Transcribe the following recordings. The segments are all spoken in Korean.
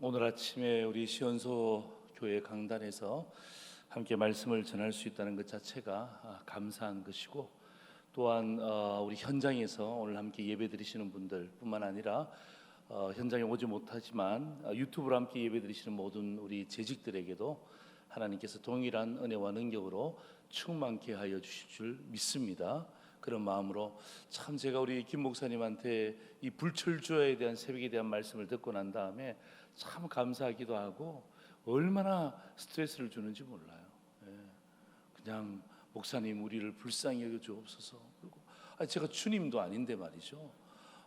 오늘 아침에 우리 시온소 교회 강단에서 함께 말씀을 전할 수 있다는 것 자체가 감사한 것이고, 또한 우리 현장에서 오늘 함께 예배드리시는 분들뿐만 아니라 현장에 오지 못하지만 유튜브로 함께 예배드리시는 모든 우리 재직들에게도 하나님께서 동일한 은혜와 능력으로 충만케 하여 주실 줄 믿습니다. 그런 마음으로 참 제가 우리 김 목사님한테 이 불철주야에 대한 새벽에 대한 말씀을 듣고 난 다음에 참 감사하기도 하고 얼마나 스트레스를 주는지 몰라요. 그냥 목사님 우리를 불쌍히 여겨 주옵소서. 그리고 제가 주님도 아닌데 말이죠.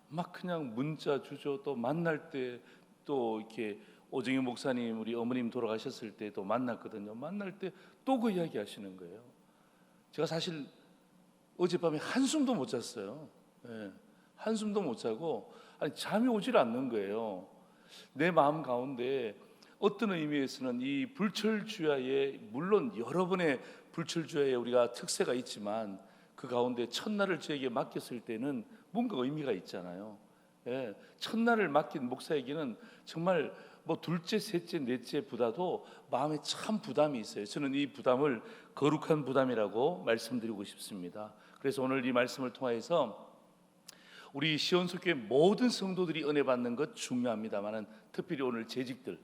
막 그냥 문자 주죠. 또 만날 때 또 이렇게 오정희 목사님 우리 어머님 돌아가셨을 때도 만났거든요. 만날 때 또 그 이야기 하시는 거예요. 제가 사실 어젯밤에 한숨도 못 잤어요. 한숨도 못 자고 잠이 오질 않는 거예요. 내 마음 가운데 어떤 의미에서는 이 불철주야에, 물론 여러 번의 불철주야에 우리가 특세가 있지만 그 가운데 첫날을 저에게 맡겼을 때는 뭔가 의미가 있잖아요. 첫날을 맡긴 목사에게는 정말 뭐 둘째, 셋째, 넷째보다도 마음에 참 부담이 있어요. 저는 이 부담을 거룩한 부담이라고 말씀드리고 싶습니다. 그래서 오늘 이 말씀을 통해서 우리 시온소 교회 모든 성도들이 은혜 받는 것 중요합니다만은 특별히 오늘 재직들,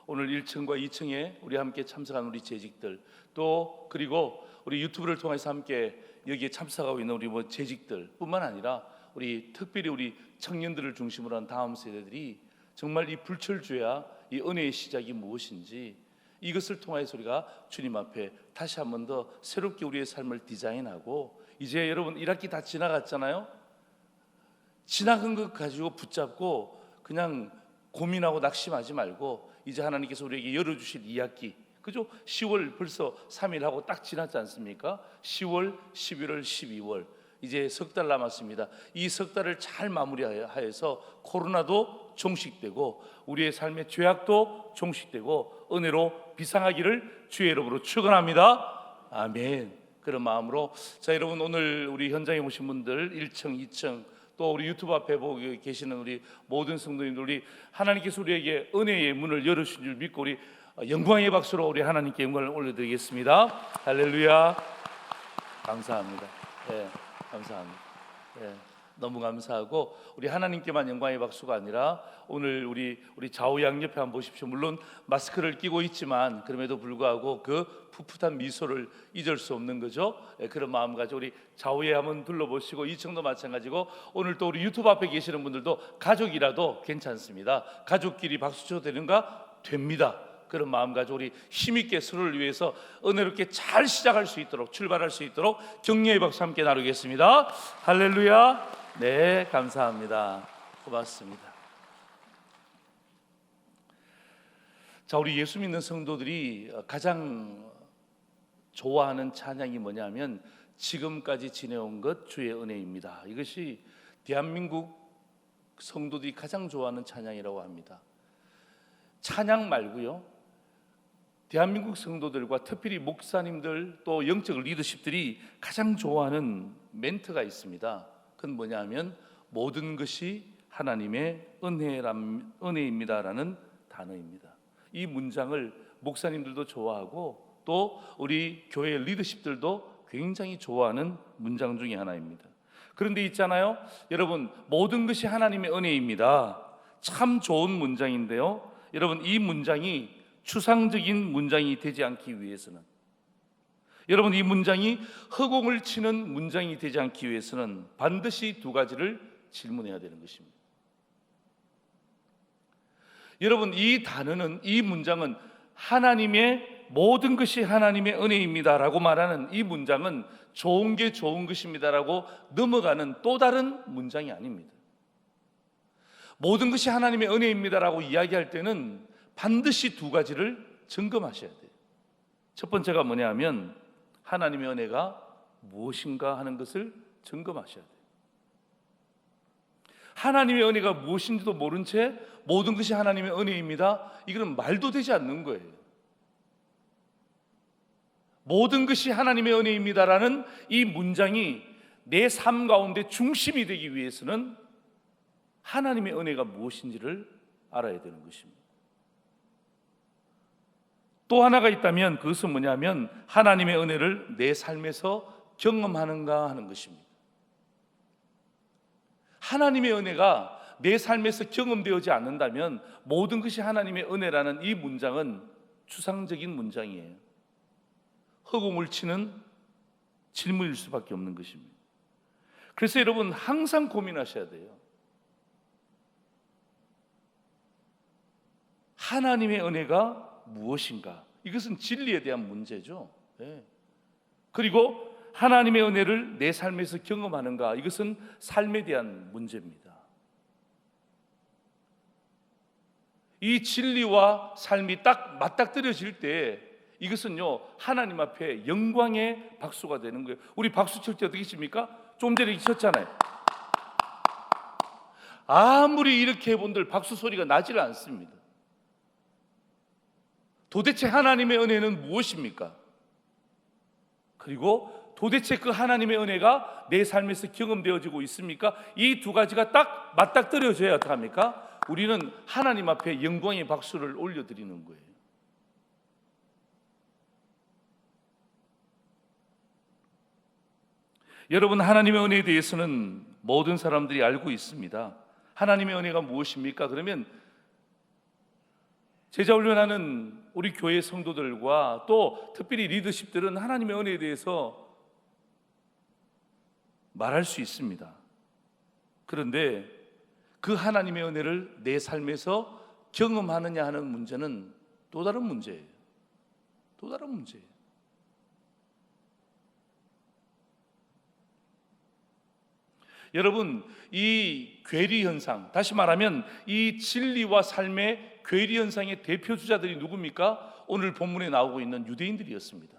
오늘 1층과 2층에 우리 함께 참석한 우리 재직들, 또 그리고 우리 유튜브를 통해서 함께 여기에 참석하고 있는 우리 재직들 뿐만 아니라 우리 특별히 우리 청년들을 중심으로 한 다음 세대들이 정말 이 불철주야, 이 은혜의 시작이 무엇인지 이것을 통해서 우리가 주님 앞에 다시 한 번 더 새롭게 우리의 삶을 디자인하고, 이제 여러분 1학기 다 지나갔잖아요. 지나간 것 가지고 붙잡고 그냥 고민하고 낙심하지 말고 이제 하나님께서 우리에게 열어주실 2학기, 그죠? 10월 벌써 3일 하고 딱 지났지 않습니까? 10월, 11월, 12월 이제 석 달 남았습니다. 이 석 달을 잘 마무리하여서 코로나도 종식되고 우리의 삶의 죄악도 종식되고 은혜로 비상하기를 주의 이름으로 축원합니다. 아멘. 그런 마음으로 자, 여러분 오늘 우리 현장에 오신 분들 1층, 2층 또 우리 유튜브 앞에 보고 계시는 우리 모든 성도님들, 우리 하나님께서 우리에게 은혜의 문을 열어주신 줄 믿고 우리 영광의 박수로 우리 하나님께 영광을 올려드리겠습니다. 할렐루야. 감사합니다. 감사합니다. 너무 감사하고 우리 하나님께만 영광의 박수가 아니라 오늘 우리 좌우 양옆에 한번 보십시오. 물론 마스크를 끼고 있지만 그럼에도 불구하고 그 풋풋한 미소를 잊을 수 없는 거죠. 그런 마음 가지고 우리 좌우에 한번 둘러보시고 2층도 마찬가지고 오늘 또 우리 유튜브 앞에 계시는 분들도 가족이라도 괜찮습니다. 가족끼리 박수 쳐도 되는가? 됩니다. 그런 마음 가지고 우리 힘있게 서로를 위해서 은혜롭게 잘 시작할 수 있도록, 출발할 수 있도록 격려의 박수 함께 나누겠습니다. 할렐루야. 네, 감사합니다. 고맙습니다. 자, 우리 예수 믿는 성도들이 가장 좋아하는 찬양이 뭐냐면 지금까지 지내온 것 주의 은혜입니다. 이것이 대한민국 성도들이 가장 좋아하는 찬양이라고 합니다. 찬양 말고요, 대한민국 성도들과 특별히 목사님들 또 영적 리더십들이 가장 좋아하는 멘트가 있습니다. 그건 뭐냐면 모든 것이 하나님의 은혜입니다라는 단어입니다. 이 문장을 목사님들도 좋아하고 또 우리 교회 리더십들도 굉장히 좋아하는 문장 중에 하나입니다. 그런데 있잖아요, 여러분, 모든 것이 하나님의 은혜입니다. 참 좋은 문장인데요, 여러분, 이 문장이 추상적인 문장이 되지 않기 위해서는, 여러분, 이 문장이 허공을 치는 문장이 되지 않기 위해서는 반드시 두 가지를 질문해야 되는 것입니다. 여러분, 이 단어는, 이 문장은 하나님의 모든 것이 하나님의 은혜입니다라고 말하는 이 문장은 좋은 게 좋은 것입니다라고 넘어가는 또 다른 문장이 아닙니다. 모든 것이 하나님의 은혜입니다라고 이야기할 때는 반드시 두 가지를 점검하셔야 돼요. 첫 번째가 뭐냐 하면 하나님의 은혜가 무엇인가 하는 것을 점검하셔야 돼요. 하나님의 은혜가 무엇인지도 모른 채 모든 것이 하나님의 은혜입니다, 이거는 말도 되지 않는 거예요. 모든 것이 하나님의 은혜입니다라는 이 문장이 내 삶 가운데 중심이 되기 위해서는 하나님의 은혜가 무엇인지를 알아야 되는 것입니다. 또 하나가 있다면 그것은 뭐냐면 하나님의 은혜를 내 삶에서 경험하는가 하는 것입니다. 하나님의 은혜가 내 삶에서 경험되어지지 않는다면 모든 것이 하나님의 은혜라는 이 문장은 추상적인 문장이에요. 허공을 치는 질문일 수밖에 없는 것입니다. 그래서 여러분 항상 고민하셔야 돼요. 하나님의 은혜가 무엇인가? 이것은 진리에 대한 문제죠. 네. 그리고 하나님의 은혜를 내 삶에서 경험하는가? 이것은 삶에 대한 문제입니다. 이 진리와 삶이 딱 맞닥뜨려질 때 이것은요 하나님 앞에 영광의 박수가 되는 거예요. 우리 박수 칠 때 어떻게 칩니까? 좀 전에 쳤잖아요. 아무리 이렇게 해본들 박수 소리가 나질 않습니다. 도대체 하나님의 은혜는 무엇입니까? 그리고 도대체 그 하나님의 은혜가 내 삶에서 경험되어지고 있습니까? 이 두 가지가 딱 맞닥뜨려져야 어떡합니까? 우리는 하나님 앞에 영광의 박수를 올려드리는 거예요. 여러분, 하나님의 은혜에 대해서는 모든 사람들이 알고 있습니다. 하나님의 은혜가 무엇입니까? 그러면 제자훈련하는 우리 교회 성도들과 또 특별히 리더십들은 하나님의 은혜에 대해서 말할 수 있습니다. 그런데 그 하나님의 은혜를 내 삶에서 경험하느냐 하는 문제는 또 다른 문제예요. 또 다른 문제예요. 여러분, 이 괴리 현상, 다시 말하면 이 진리와 삶의 괴리 현상의 대표 주자들이 누굽니까? 오늘 본문에 나오고 있는 유대인들이었습니다.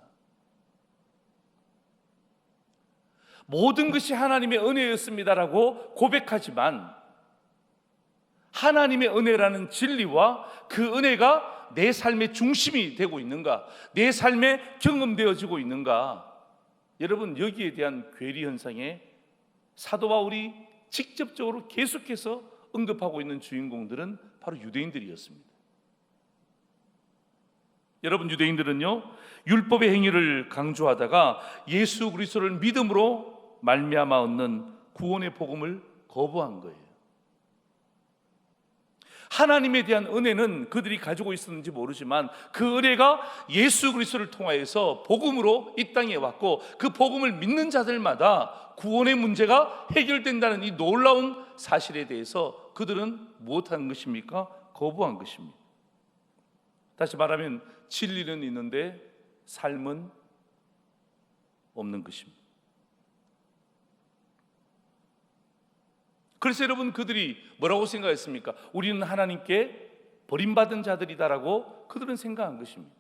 모든 것이 하나님의 은혜였습니다라고 고백하지만 하나님의 은혜라는 진리와 그 은혜가 내 삶의 중심이 되고 있는가, 내 삶에 경험되어지고 있는가, 여러분 여기에 대한 괴리 현상에 사도 바울이 직접적으로 계속해서 언급하고 있는 주인공들은 바로 유대인들이었습니다. 여러분, 유대인들은요 율법의 행위를 강조하다가 예수 그리스도를 믿음으로 말미암아 얻는 구원의 복음을 거부한 거예요. 하나님에 대한 은혜는 그들이 가지고 있었는지 모르지만 그 은혜가 예수 그리스도를 통하여서 복음으로 이 땅에 왔고 그 복음을 믿는 자들마다 구원의 문제가 해결된다는 이 놀라운 사실에 대해서 그들은 무엇한 것입니까? 거부한 것입니다. 다시 말하면 진리는 있는데 삶은 없는 것입니다. 그래서 여러분 그들이 뭐라고 생각했습니까? 우리는 하나님께 버림받은 자들이다라고 그들은 생각한 것입니다.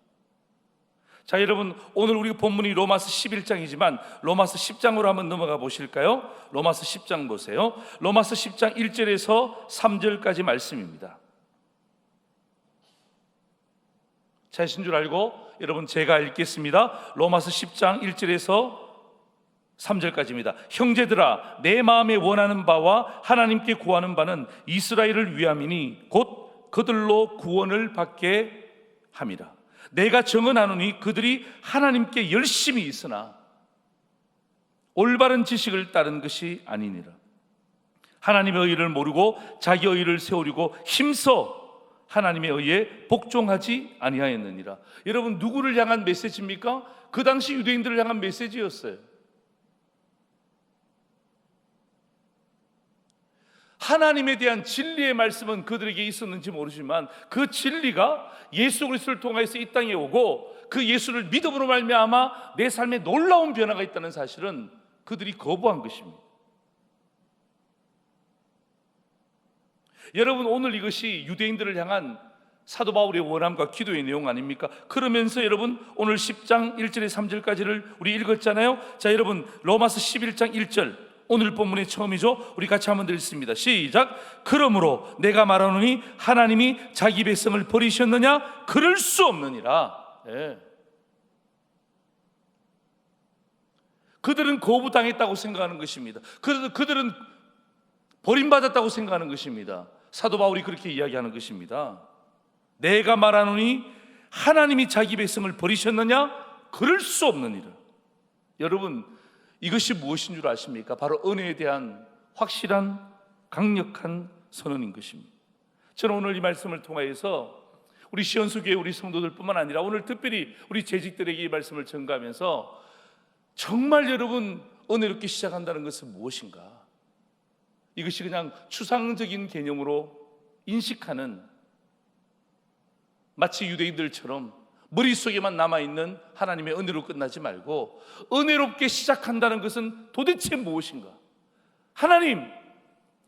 자, 여러분 오늘 우리 본문이 로마서 11장이지만 로마서 10장으로 한번 넘어가 보실까요? 로마서 10장 보세요. 로마서 10장 1절에서 3절까지 말씀입니다. 자신 줄 알고 여러분 제가 읽겠습니다. 로마서 10장 1절에서 3절까지입니다. 형제들아, 내 마음에 원하는 바와 하나님께 구하는 바는 이스라엘을 위함이니 곧 그들로 구원을 받게 함이라. 내가 정언하노니 그들이 하나님께 열심히 있으나 올바른 지식을 따른 것이 아니니라. 하나님의 의를 모르고 자기 의를 세우려고 힘써 하나님의 의에 복종하지 아니하였느니라. 여러분 누구를 향한 메시지입니까? 그 당시 유대인들을 향한 메시지였어요. 하나님에 대한 진리의 말씀은 그들에게 있었는지 모르지만 그 진리가 예수 그리스도를 통해서 이 땅에 오고 그 예수를 믿음으로 말미암아 내 삶에 놀라운 변화가 있다는 사실은 그들이 거부한 것입니다. 여러분 오늘 이것이 유대인들을 향한 사도 바울의 원함과 기도의 내용 아닙니까? 그러면서 여러분 오늘 10장 1절에서 3절까지를 우리 읽었잖아요. 자, 여러분 로마서 11장 1절 오늘 본문의 처음이죠. 우리 같이 한번 읽습니다. 시작. 그러므로 내가 말하노니 하나님이 자기 백성을 버리셨느냐? 그럴 수 없느니라. 네. 그들은 거부당했다고 생각하는 것입니다. 그들은 버림받았다고 생각하는 것입니다. 사도 바울이 그렇게 이야기하는 것입니다. 내가 말하노니 하나님이 자기 백성을 버리셨느냐? 그럴 수 없느니라. 여러분, 이것이 무엇인 줄 아십니까? 바로 은혜에 대한 확실한 강력한 선언인 것입니다. 저는 오늘 이 말씀을 통하여서 우리 시온수교회 우리 성도들뿐만 아니라 오늘 특별히 우리 재직들에게 이 말씀을 전가하면서 정말 여러분, 은혜롭게 시작한다는 것은 무엇인가? 이것이 그냥 추상적인 개념으로 인식하는, 마치 유대인들처럼 머릿속에만 남아있는 하나님의 은혜로 끝나지 말고 은혜롭게 시작한다는 것은 도대체 무엇인가? 하나님,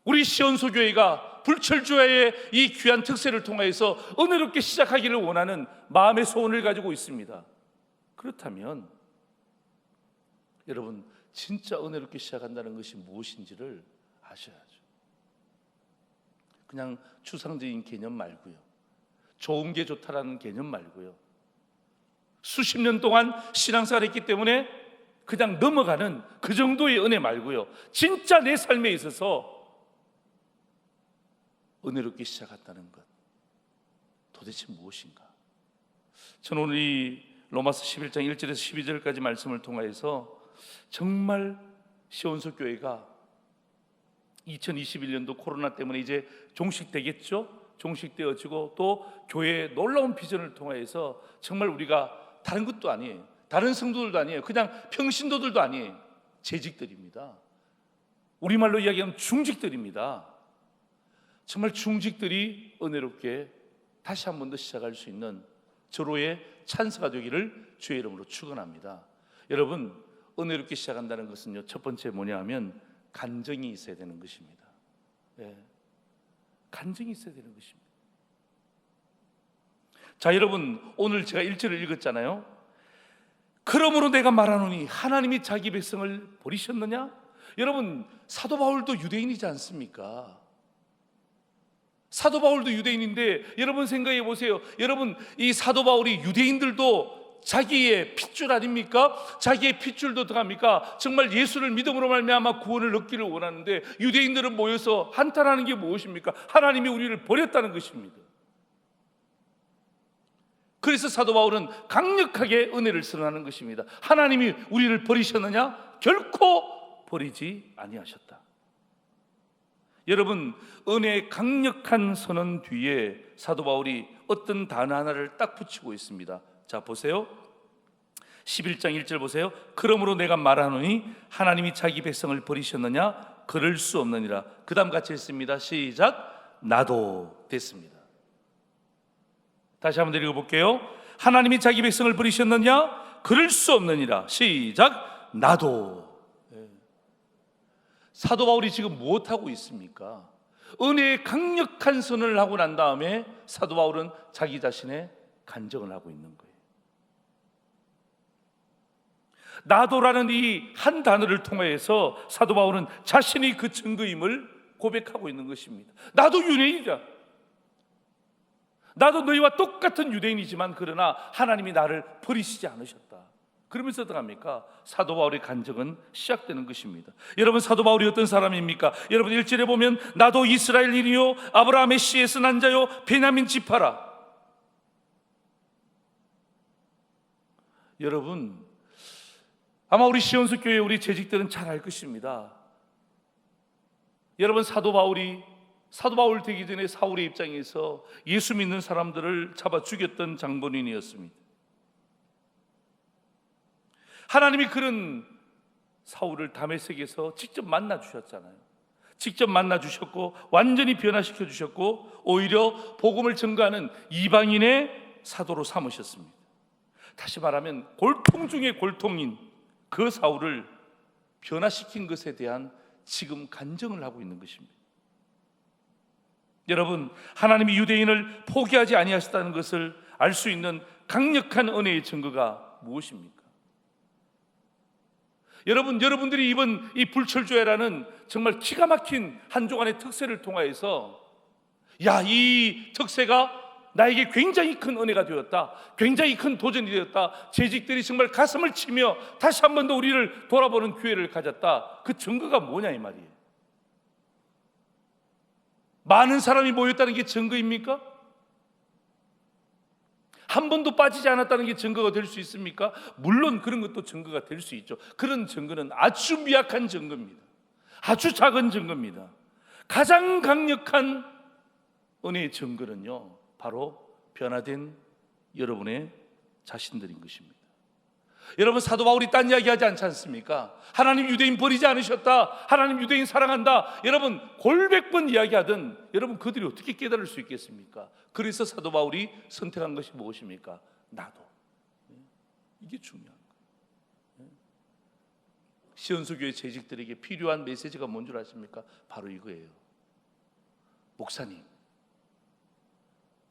우리 시온소교회가 불철주야의 이 귀한 특세를 통하여서 은혜롭게 시작하기를 원하는 마음의 소원을 가지고 있습니다. 그렇다면 여러분, 진짜 은혜롭게 시작한다는 것이 무엇인지를 아셔야죠. 그냥 추상적인 개념 말고요, 좋은 게 좋다라는 개념 말고요, 수십 년 동안 신앙생활을 했기 때문에 그냥 넘어가는 그 정도의 은혜 말고요, 진짜 내 삶에 있어서 은혜롭게 시작한다는 것, 도대체 무엇인가? 저는 오늘 이 로마서 11장 1절에서 12절까지 말씀을 통하여서 정말 시온소 교회가 2021년도 코로나 때문에 이제 종식되겠죠? 종식되어지고 또 교회의 놀라운 비전을 통하여서 정말 우리가 다른 것도 아니에요, 다른 성도들도 아니에요, 그냥 평신도들도 아니에요, 재직들입니다. 우리말로 이야기하면 중직들입니다. 정말 중직들이 은혜롭게 다시 한 번 더 시작할 수 있는 절호의 찬스가 되기를 주의 이름으로 축원합니다. 여러분, 은혜롭게 시작한다는 것은요, 첫 번째 뭐냐 하면 간정이 있어야 되는 것입니다. 네. 간정이 있어야 되는 것입니다. 자, 여러분, 오늘 제가 1절을 읽었잖아요. 그러므로 내가 말하노니 하나님이 자기 백성을 버리셨느냐? 여러분, 사도 바울도 유대인이지 않습니까? 사도 바울도 유대인인데 여러분 생각해 보세요. 여러분, 이 사도 바울이 유대인들도 자기의 핏줄 아닙니까? 자기의 핏줄도 들어갑니까? 정말 예수를 믿음으로 말미암아 구원을 얻기를 원하는데 유대인들은 모여서 한탄하는 게 무엇입니까? 하나님이 우리를 버렸다는 것입니다. 그래서 사도 바울은 강력하게 은혜를 선언하는 것입니다. 하나님이 우리를 버리셨느냐? 결코 버리지 아니하셨다. 여러분, 은혜의 강력한 선언 뒤에 사도 바울이 어떤 단어 하나를 딱 붙이고 있습니다. 자, 보세요. 11장 1절 보세요. 그러므로 내가 말하노니 하나님이 자기 백성을 버리셨느냐? 그럴 수 없느니라. 그 다음 같이 했습니다. 시작. 나도 됐습니다. 다시 한번 읽어볼게요. 하나님이 자기 백성을 버리셨느냐? 그럴 수 없느니라. 시작. 나도. 사도 바울이 지금 무엇하고 있습니까? 은혜의 강력한 선언을 하고 난 다음에 사도 바울은 자기 자신의 간증을 하고 있는 거예요. 나도라는 이 한 단어를 통해서 사도 바울은 자신이 그 증거임을 고백하고 있는 것입니다. 나도 유대인이다. 나도 너희와 똑같은 유대인이지만 그러나 하나님이 나를 버리시지 않으셨다. 그러면서 어떡합니까? 사도 바울의 간증은 시작되는 것입니다. 여러분, 사도 바울이 어떤 사람입니까? 여러분, 1절에 보면 나도 이스라엘인이요 아브라함의 씨에서 난 자요 베냐민 지파라. 여러분, 아마 우리 시온수 교회 우리 재직들은 잘 알 것입니다. 여러분, 사도 바울 되기 전에 사울의 입장에서 예수 믿는 사람들을 잡아 죽였던 장본인이었습니다. 하나님이 그런 사울을 다메섹에서 직접 만나 주셨잖아요. 직접 만나 주셨고 완전히 변화시켜 주셨고 오히려 복음을 전가하는 이방인의 사도로 삼으셨습니다. 다시 말하면 골통 중에 골통인 그 사울을 변화시킨 것에 대한 지금 간증을 하고 있는 것입니다. 여러분, 하나님이 유대인을 포기하지 아니하셨다는 것을 알 수 있는 강력한 은혜의 증거가 무엇입니까? 여러분들이 이번 이 불철주야라는 정말 기가 막힌 한 주간의 특세를 통하여서 이 특세가 나에게 굉장히 큰 은혜가 되었다, 굉장히 큰 도전이 되었다, 재직들이 정말 가슴을 치며 다시 한 번 더 우리를 돌아보는 기회를 가졌다, 그 증거가 뭐냐 이 말이에요. 많은 사람이 모였다는 게 증거입니까? 한 번도 빠지지 않았다는 게 증거가 될 수 있습니까? 물론 그런 것도 증거가 될 수 있죠. 그런 증거는 아주 미약한 증거입니다. 아주 작은 증거입니다. 가장 강력한 은혜의 증거는요, 바로 변화된 여러분의 자신들인 것입니다. 여러분, 사도 바울이 딴 이야기 하지 않지 않습니까? 하나님 유대인 버리지 않으셨다, 하나님 유대인 사랑한다. 여러분, 골백 번 이야기하든 여러분 그들이 어떻게 깨달을 수 있겠습니까? 그래서 사도 바울이 선택한 것이 무엇입니까? 나도. 이게 중요한 거예요. 시온수 교회 재직들에게 필요한 메시지가 뭔 줄 아십니까? 바로 이거예요. 목사님,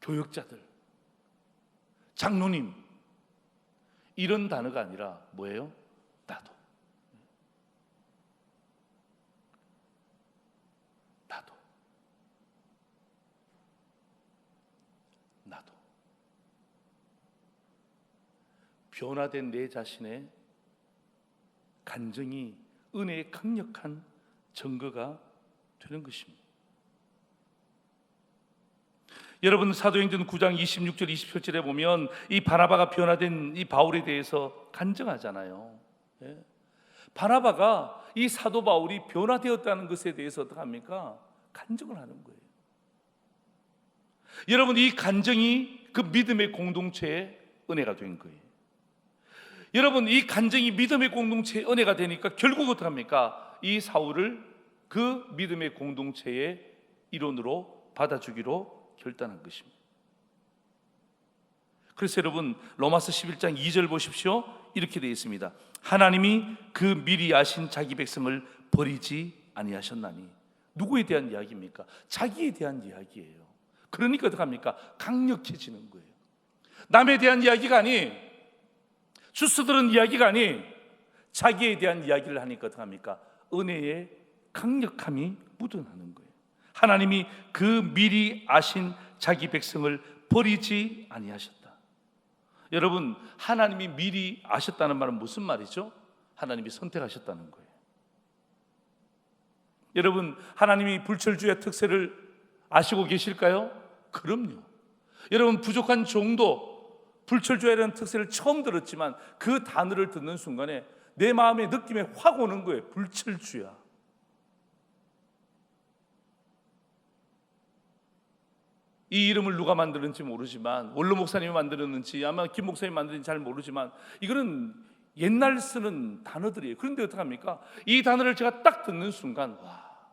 교역자들, 장로님, 이런 단어가 아니라 뭐예요? 나도. 나도. 나도. 변화된 내 자신의 간증이 은혜의 강력한 증거가 되는 것입니다. 여러분, 사도행전 9장 26절 27절에 보면 이 바나바가 변화된 이 바울에 대해서 간증하잖아요. 예? 바나바가 이 사도 바울이 변화되었다는 것에 대해서 어떻게 합니까? 간증을 하는 거예요. 여러분, 이 간증이 그 믿음의 공동체의 은혜가 된 거예요. 여러분, 이 간증이 믿음의 공동체의 은혜가 되니까 결국 어떻게 합니까? 이 사울을 그 믿음의 공동체의 일원으로 받아주기로 결단한 것입니다. 그래서 여러분, 로마서 11장 2절 보십시오. 이렇게 되어 있습니다. 하나님이 그 미리 아신 자기 백성을 버리지 아니하셨나니. 누구에 대한 이야기입니까? 자기에 대한 이야기예요. 그러니까 어떻게 합니까? 강력해지는 거예요. 남에 대한 이야기가 아닌, 주스들은 이야기가 아닌 자기에 대한 이야기를 하니까 어떻게 합니까? 은혜의 강력함이 묻어나는 거예요. 하나님이 그 미리 아신 자기 백성을 버리지 아니하셨다. 여러분, 하나님이 미리 아셨다는 말은 무슨 말이죠? 하나님이 선택하셨다는 거예요. 여러분, 하나님이 불철주의 특세를 아시고 계실까요? 그럼요. 여러분, 부족한 종도 불철주야라는 특세를 처음 들었지만 그 단어를 듣는 순간에 내 마음의 느낌에 확 오는 거예요. 불철주야. 이 이름을 누가 만들었는지 모르지만, 원로 목사님이 만들었는지 아마 김 목사님이 만들었는지 잘 모르지만 이거는 옛날 쓰는 단어들이에요. 그런데 어떡합니까? 이 단어를 제가 딱 듣는 순간, 와,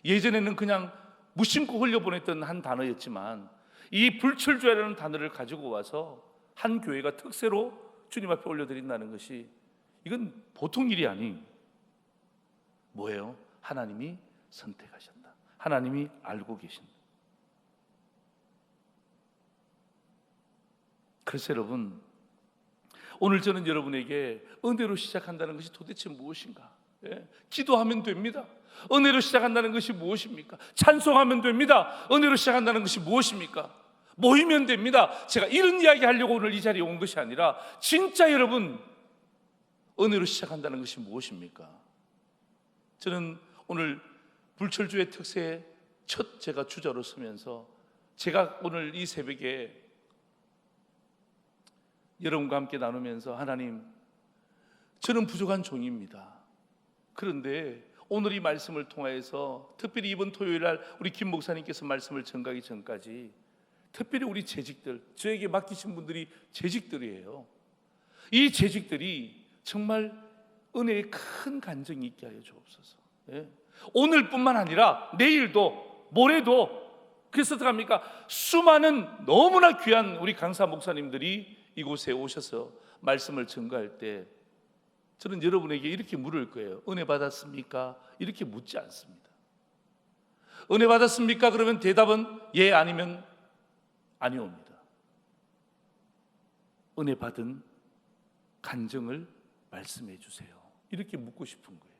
예전에는 그냥 무심코 흘려보냈던 한 단어였지만 이 불철주야라는 단어를 가지고 와서 한 교회가 특세로 주님 앞에 올려드린다는 것이, 이건 보통 일이 아닌, 뭐예요? 하나님이 선택하셨다. 하나님이 알고 계신다. 그래서 여러분, 오늘 저는 여러분에게 은혜로 시작한다는 것이 도대체 무엇인가? 기도하면 됩니다. 은혜로 시작한다는 것이 무엇입니까? 찬송하면 됩니다. 은혜로 시작한다는 것이 무엇입니까? 모이면 됩니다. 제가 이런 이야기 하려고 오늘 이 자리에 온 것이 아니라, 진짜 여러분, 은혜로 시작한다는 것이 무엇입니까? 저는 오늘 불철주의 특세의 첫 제가 주자로 서면서 제가 오늘 이 새벽에 여러분과 함께 나누면서, 하나님, 저는 부족한 종입니다. 그런데 오늘 이 말씀을 통하여서 특별히 이번 토요일 날 우리 김 목사님께서 말씀을 전가하기 전까지 특별히 우리 재직들, 저에게 맡기신 분들이 재직들이에요. 이 재직들이 정말 은혜의 큰 간증이 있게 하여 주옵소서. 오늘뿐만 아니라 내일도 모레도. 그래서 어떡합니까? 수많은 너무나 귀한 우리 강사 목사님들이 이곳에 오셔서 말씀을 전가할 때 저는 여러분에게 이렇게 물을 거예요. 은혜 받았습니까? 이렇게 묻지 않습니다. 은혜 받았습니까? 그러면 대답은 예, 아니면 아니옵니다. 은혜 받은 간증을 말씀해 주세요. 이렇게 묻고 싶은 거예요.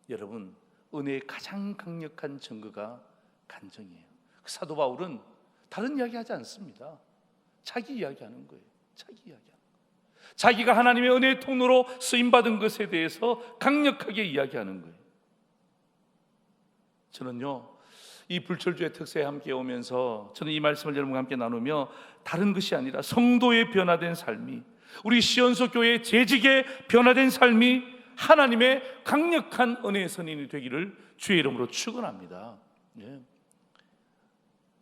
여러분, 은혜의 가장 강력한 증거가 간증이에요. 사도 바울은 다른 이야기 하지 않습니다. 자기 이야기하는 거예요. 자기 이야기하는 거예요. 자기가 하나님의 은혜의 통로로 쓰임받은 것에 대해서 강력하게 이야기하는 거예요. 저는요, 이 불철주의 특세에 함께 오면서 저는 이 말씀을 여러분과 함께 나누며 다른 것이 아니라 성도의 변화된 삶이, 우리 시온소 교회의 재직의 변화된 삶이 하나님의 강력한 은혜의 선인이 되기를 주의 이름으로 축원합니다. 예.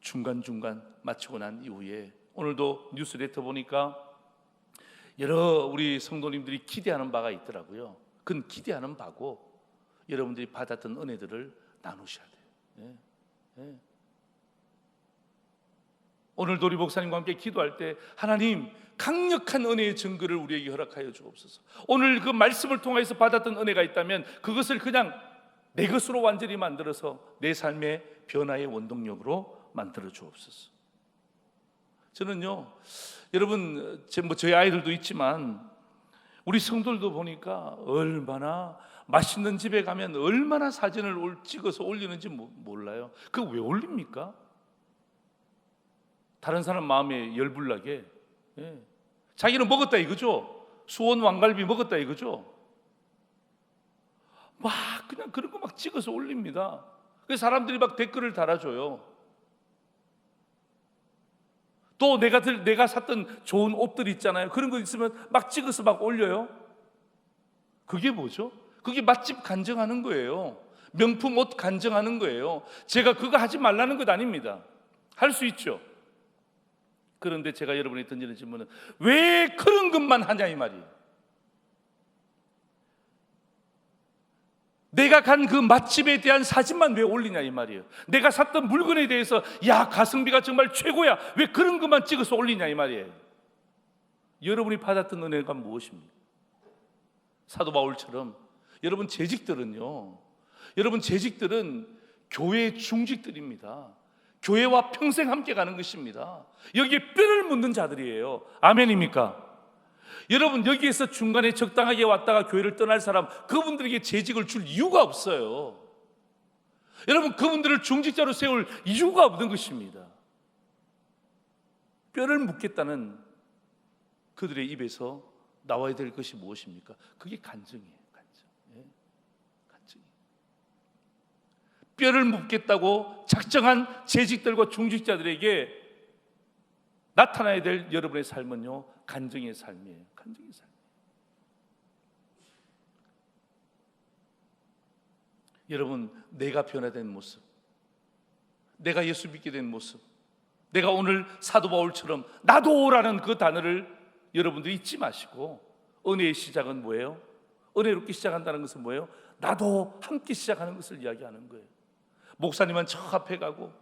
중간중간 마치고 난 이후에 오늘도 뉴스레터 보니까 여러 우리 성도님들이 기대하는 바가 있더라고요. 그건 기대하는 바고 여러분들이 받았던 은혜들을 나누셔야 돼요. 예. 예. 오늘도 우리 목사님과 함께 기도할 때 하나님 강력한 은혜의 증거를 우리에게 허락하여 주옵소서. 오늘 그 말씀을 통해서 받았던 은혜가 있다면 그것을 그냥 내 것으로 완전히 만들어서 내 삶의 변화의 원동력으로 만들어 주옵소서. 저는요, 여러분, 저희 아이들도 있지만 우리 성도들도 보니까 얼마나 맛있는 집에 가면 얼마나 사진을 찍어서 올리는지 몰라요. 그거 왜 올립니까? 다른 사람 마음에 열불나게. 예. 자기는 먹었다 이거죠. 수원 왕갈비 먹었다 이거죠. 막 그냥 그런 거 막 찍어서 올립니다. 그래서 사람들이 막 댓글을 달아줘요. 또 내가 샀던 좋은 옷들 있잖아요. 그런 거 있으면 막 찍어서 막 올려요. 그게 뭐죠? 그게 맛집 간증하는 거예요. 명품 옷 간증하는 거예요. 제가 그거 하지 말라는 것 아닙니다. 할 수 있죠. 그런데 제가 여러분이 던지는 질문은 왜 그런 것만 하냐 이 말이에요. 내가 간 그 맛집에 대한 사진만 왜 올리냐 이 말이에요. 내가 샀던 물건에 대해서 야 가성비가 정말 최고야, 왜 그런 것만 찍어서 올리냐 이 말이에요. 여러분이 받았던 은혜가 무엇입니까? 사도 바울처럼 여러분 재직들은 교회의 중직들입니다. 교회와 평생 함께 가는 것입니다. 여기에 뼈를 묻는 자들이에요. 아멘입니까? 여러분 여기에서 중간에 적당하게 왔다가 교회를 떠날 사람, 그분들에게 재직을 줄 이유가 없어요. 여러분 그분들을 중직자로 세울 이유가 없는 것입니다. 뼈를 묻겠다는 그들의 입에서 나와야 될 것이 무엇입니까? 그게 간증이에요. 간증. 예? 간증. 뼈를 묻겠다고 작정한 재직들과 중직자들에게 나타나야 될 여러분의 삶은요, 간증의 삶이에요. 간증의 삶. 여러분, 내가 변화된 모습, 내가 예수 믿게 된 모습, 내가 오늘 사도 바울처럼 나도라는 그 단어를 여러분들이 잊지 마시고, 은혜의 시작은 뭐예요? 은혜롭게 시작한다는 것은 뭐예요? 나도 함께 시작하는 것을 이야기하는 거예요. 목사님은 저 앞에 가고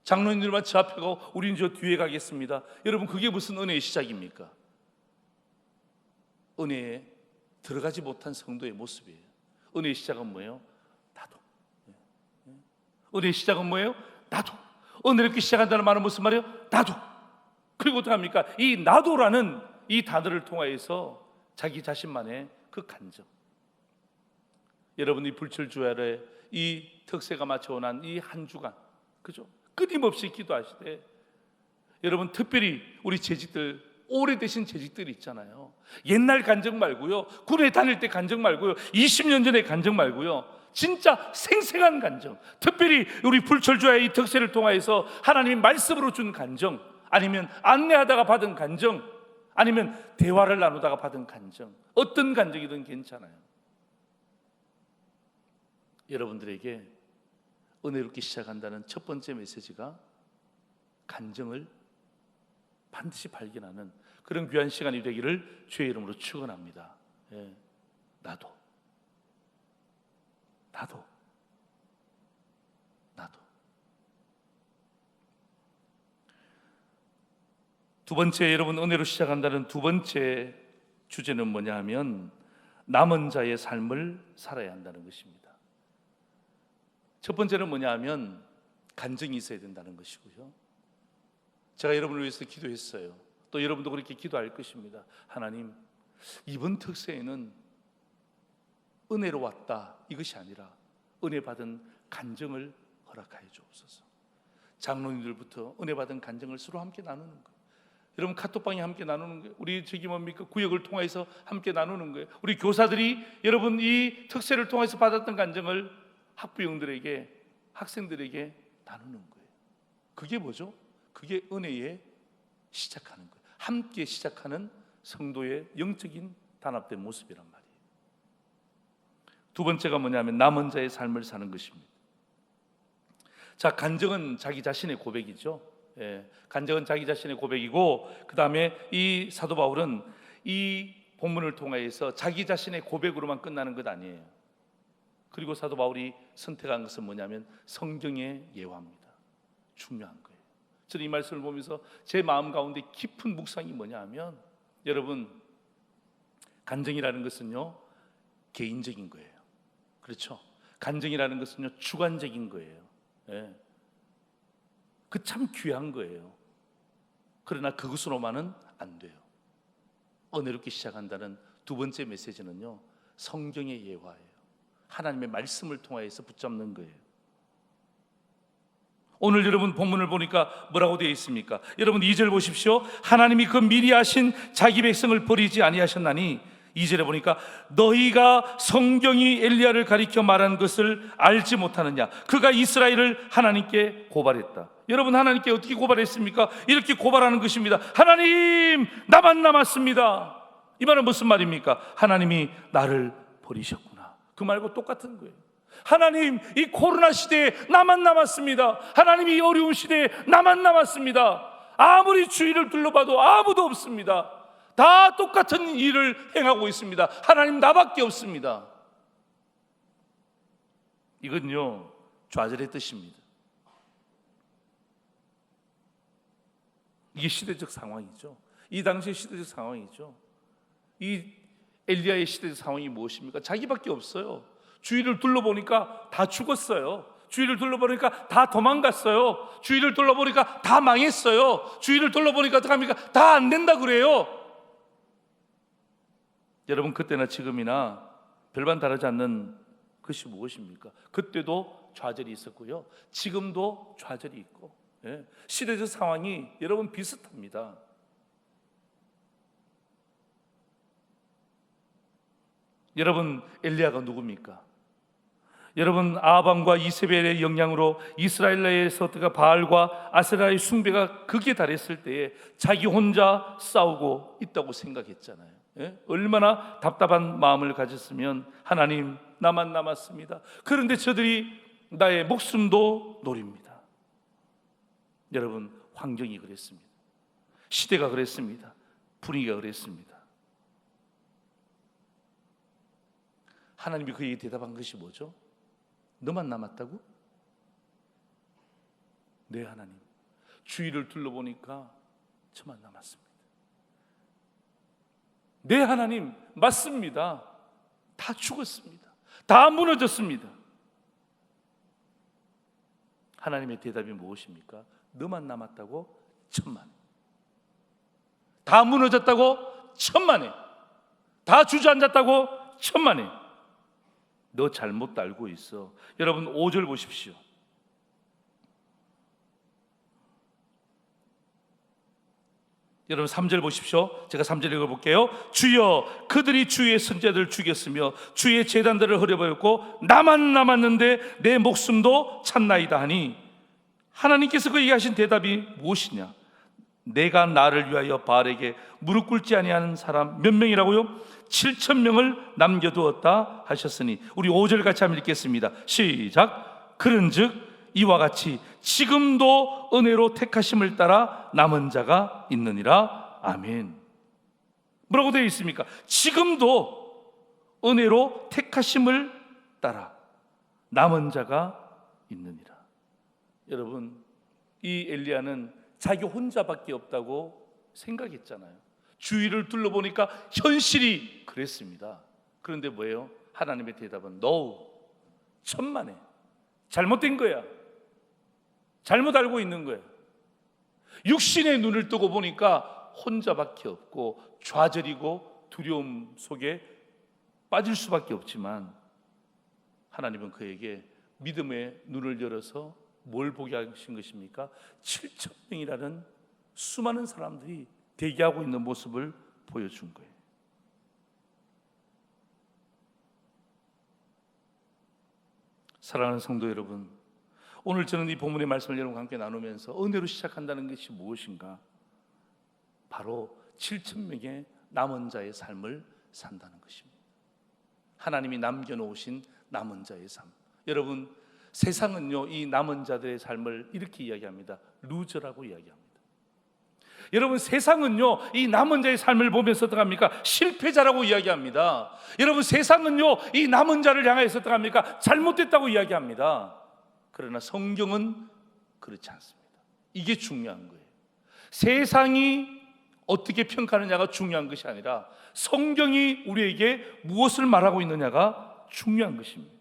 장로님들만 저 앞에 가고 우리는 저 뒤에 가겠습니다. 여러분 그게 무슨 은혜의 시작입니까? 은혜에 들어가지 못한 성도의 모습이에요. 은혜의 시작은 뭐예요? 나도. 은혜의 시작은 뭐예요? 나도. 은혜롭게 시작한다는 말은 무슨 말이에요? 나도. 그리고 어떻게 합니까? 이 나도라는 이 단어를 통하여서 자기 자신만의 그 간증. 여러분이 불철주야의 이 특세가 맞춰온 이 한 주간, 그죠? 끊임없이 기도하시되, 여러분 특별히 우리 재직들, 오래되신 재직들이 있잖아요. 옛날 간증 말고요, 군에 다닐 때 간증 말고요, 20년 전의 간증 말고요, 진짜 생생한 간증, 특별히 우리 불철주야의 이 특세를 통하여서 하나님이 말씀으로 준 간증, 아니면 안내하다가 받은 간증, 아니면 대화를 나누다가 받은 간증, 어떤 간증이든 괜찮아요. 여러분들에게 은혜롭게 시작한다는 첫 번째 메시지가 간증을 반드시 발견하는 그런 귀한 시간이 되기를 주의 이름으로 축원합니다. 예, 나도. 두 번째, 여러분 은혜로 시작한다는 두 번째 주제는 뭐냐 하면 남은 자의 삶을 살아야 한다는 것입니다. 첫 번째는 뭐냐 하면 간증이 있어야 된다는 것이고요, 제가 여러분을 위해서 기도했어요. 또 여러분도 그렇게 기도할 것입니다. 하나님, 이번 특세에는 은혜로 왔다 이것이 아니라 은혜 받은 간증을 허락하여 주옵소서. 장로님들부터 은혜 받은 간증을 서로 함께 나누는 것. 여러분 카톡방에 함께 나누는 거예요. 우리 저기 뭡니까 구역을 통해서 함께 나누는 거예요. 우리 교사들이 여러분 이 특세를 통해서 받았던 간증을 학부형들에게, 학생들에게 나누는 거예요. 그게 뭐죠? 그게 은혜의 시작하는 거예요. 함께 시작하는 성도의 영적인 단합된 모습이란 말이에요. 두 번째가 뭐냐면 남은 자의 삶을 사는 것입니다. 자, 간증은 자기 자신의 고백이죠. 간증은 자기 자신의 고백이고, 그 다음에 이 사도 바울은 이 본문을 통해서 자기 자신의 고백으로만 끝나는 것 아니에요. 그리고 사도 바울이 선택한 것은 뭐냐면 성경의 예화입니다. 중요한 거예요. 저는 이 말씀을 보면서 제 마음 가운데 깊은 묵상이 뭐냐 하면, 여러분 간증이라는 것은요 개인적인 거예요. 그렇죠? 간증이라는 것은요 주관적인 거예요. 그 참 귀한 거예요. 그러나 그것으로만은 안 돼요. 은혜롭게 시작한다는 두 번째 메시지는요 성경의 예화예요. 하나님의 말씀을 통해서 붙잡는 거예요. 오늘 여러분 본문을 보니까 뭐라고 되어 있습니까? 여러분 2절 보십시오. 하나님이 그 미리 하신 자기 백성을 버리지 아니하셨나니, 2절에 보니까 너희가 성경이 엘리야를 가리켜 말한 것을 알지 못하느냐, 그가 이스라엘을 하나님께 고발했다. 여러분 하나님께 어떻게 고발했습니까? 이렇게 고발하는 것입니다. 하나님, 나만 남았습니다. 이 말은 무슨 말입니까? 하나님이 나를 버리셨구나. 그 말과 똑같은 거예요. 하나님, 이 코로나 시대에 나만 남았습니다. 하나님, 이 어려운 시대에 나만 남았습니다. 아무리 주위를 둘러봐도 아무도 없습니다. 다 똑같은 일을 행하고 있습니다. 하나님, 나밖에 없습니다. 이건요 좌절의 뜻입니다. 이게 시대적 상황이죠. 이 당시의 시대적 상황이죠. 이 엘리야의 시대적 상황이 무엇입니까? 자기밖에 없어요. 주위를 둘러보니까 다 죽었어요. 주위를 둘러보니까 다 도망갔어요. 주위를 둘러보니까 다 망했어요. 주위를 둘러보니까 어떡합니까? 다 안 된다 그래요. 여러분 그때나 지금이나 별반 다르지 않는 것이 무엇입니까? 그때도 좌절이 있었고요, 지금도 좌절이 있고, 시대적 상황이 여러분 비슷합니다. 여러분 엘리야가 누굽니까? 여러분 아합과 이세벨의 영향으로 이스라엘 내에서 바알과 아세라의 숭배가 극에 달했을 때에 자기 혼자 싸우고 있다고 생각했잖아요. 얼마나 답답한 마음을 가졌으면 하나님, 나만 남았습니다. 그런데 저들이 나의 목숨도 노립니다. 여러분 환경이 그랬습니다. 시대가 그랬습니다. 분위기가 그랬습니다. 하나님이 그에게 대답한 것이 뭐죠? 너만 남았다고? 네 하나님, 주위를 둘러보니까 저만 남았습니다. 네 하나님, 맞습니다. 다 죽었습니다. 다 무너졌습니다. 하나님의 대답이 무엇입니까? 너만 남았다고? 천만에. 다 무너졌다고? 천만에. 다 주저앉았다고? 천만에. 너 잘못 알고 있어. 여러분 5절 보십시오. 여러분 3절 보십시오. 제가 3절 읽어볼게요. 주여, 그들이 주의 선자들을 죽였으며 주의 제단들을 흐려버렸고 나만 남았는데 내 목숨도 찾나이다 하니, 하나님께서 그에게 하신 대답이 무엇이냐? 내가 나를 위하여 바알에게 무릎 꿇지 아니하는 사람 몇 명이라고요? 7,000명을 남겨두었다 하셨으니, 우리 5절 같이 한번 읽겠습니다. 시작. 그런즉 이와 같이 지금도 은혜로 택하심을 따라 남은 자가 있느니라. 아멘. 뭐라고 되어 있습니까? 지금도 은혜로 택하심을 따라 남은 자가 있느니라. 여러분, 이 엘리야는 자기 혼자밖에 없다고 생각했잖아요. 주위를 둘러보니까 현실이 그랬습니다. 그런데 뭐예요? 하나님의 대답은 No, 천만에. 잘못된 거야. 잘못 알고 있는 거야. 육신의 눈을 뜨고 보니까 혼자밖에 없고 좌절이고 두려움 속에 빠질 수밖에 없지만, 하나님은 그에게 믿음의 눈을 열어서 뭘 보게 하신 것입니까? 7,000명이라는 수많은 사람들이 대기하고 있는 모습을 보여준 거예요. 사랑하는 성도 여러분, 오늘 저는 이 본문의 말씀을 여러분과 함께 나누면서 은혜로 시작한다는 것이 무엇인가? 바로 7,000명의 남은 자의 삶을 산다는 것입니다. 하나님이 남겨놓으신 남은 자의 삶. 여러분, 세상은요 이 남은 자들의 삶을 이렇게 이야기합니다. 루저라고 이야기합니다. 여러분, 세상은요 이 남은 자의 삶을 보면서 어떡합니까? 실패자라고 이야기합니다. 여러분, 세상은요 이 남은 자를 향해서 어떡합니까? 잘못됐다고 이야기합니다. 그러나 성경은 그렇지 않습니다. 이게 중요한 거예요. 세상이 어떻게 평가하느냐가 중요한 것이 아니라 성경이 우리에게 무엇을 말하고 있느냐가 중요한 것입니다.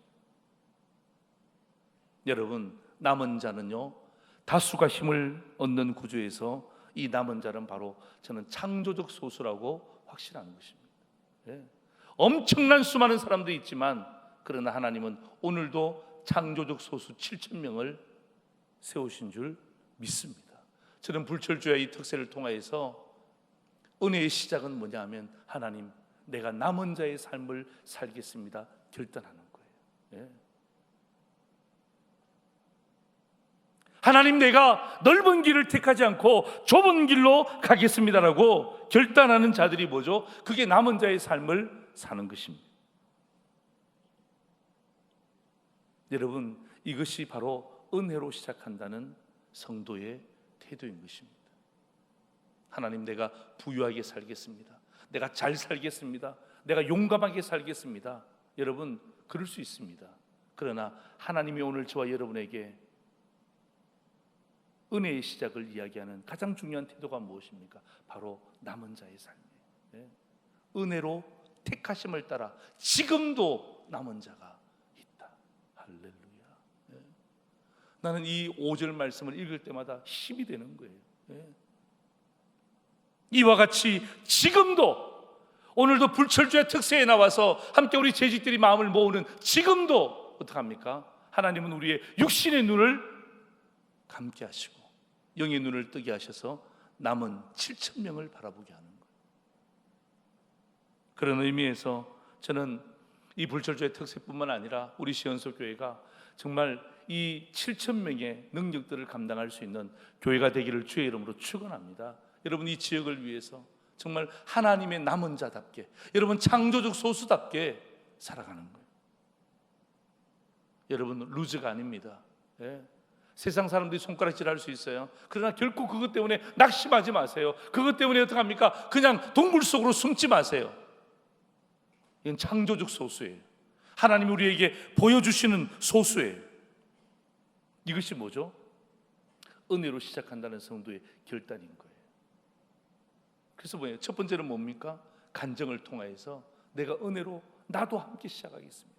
여러분, 남은 자는요 다수가 힘을 얻는 구조에서 이 남은 자는 바로 저는 창조적 소수라고 확신하는 것입니다. 예. 엄청난 수많은 사람들이 있지만 그러나 하나님은 오늘도 창조적 소수 7,000명을 세우신 줄 믿습니다. 저는 불철주야 이 특세를 통하여서 은혜의 시작은 뭐냐 하면 하나님, 내가 남은 자의 삶을 살겠습니다 결단하는 거예요. 예. 하나님, 내가 넓은 길을 택하지 않고 좁은 길로 가겠습니다라고 결단하는 자들이 뭐죠? 그게 남은 자의 삶을 사는 것입니다. 여러분, 이것이 바로 은혜로 시작한다는 성도의 태도인 것입니다. 하나님, 내가 부유하게 살겠습니다. 내가 잘 살겠습니다. 내가 용감하게 살겠습니다. 여러분, 그럴 수 있습니다. 그러나 하나님이 오늘 저와 여러분에게 은혜의 시작을 이야기하는 가장 중요한 태도가 무엇입니까? 바로 남은 자의 삶이에요. 은혜로 택하심을 따라 지금도 남은 자가 있다. 할렐루야. 나는 이 5절 말씀을 읽을 때마다 힘이 되는 거예요. 이와 같이 지금도, 오늘도 불철주야 특세에 나와서 함께 우리 재직들이 마음을 모으는 지금도 어떡합니까? 하나님은 우리의 육신의 눈을 감게 하시고 영의 눈을 뜨게 하셔서 남은 7,000명을 바라보게 하는 거예요. 그런 의미에서 저는 이 불철주야 특세뿐만 아니라 우리 시연소교회가 정말 이 7,000명의 능력들을 감당할 수 있는 교회가 되기를 주의 이름으로 축원합니다. 여러분, 이 지역을 위해서 정말 하나님의 남은 자답게, 여러분 창조적 소수답게 살아가는 거예요. 여러분, 루즈가 아닙니다. 세상 사람들이 손가락질할 수 있어요. 그러나 결코 그것 때문에 낙심하지 마세요. 그것 때문에 어떡합니까? 그냥 동굴 속으로 숨지 마세요. 이건 창조적 소수예요. 하나님이 우리에게 보여주시는 소수예요. 이것이 뭐죠? 은혜로 시작한다는 성도의 결단인 거예요. 그래서 뭐예요? 첫 번째는 뭡니까? 간증을 통하여서 내가 은혜로 나도 함께 시작하겠습니다.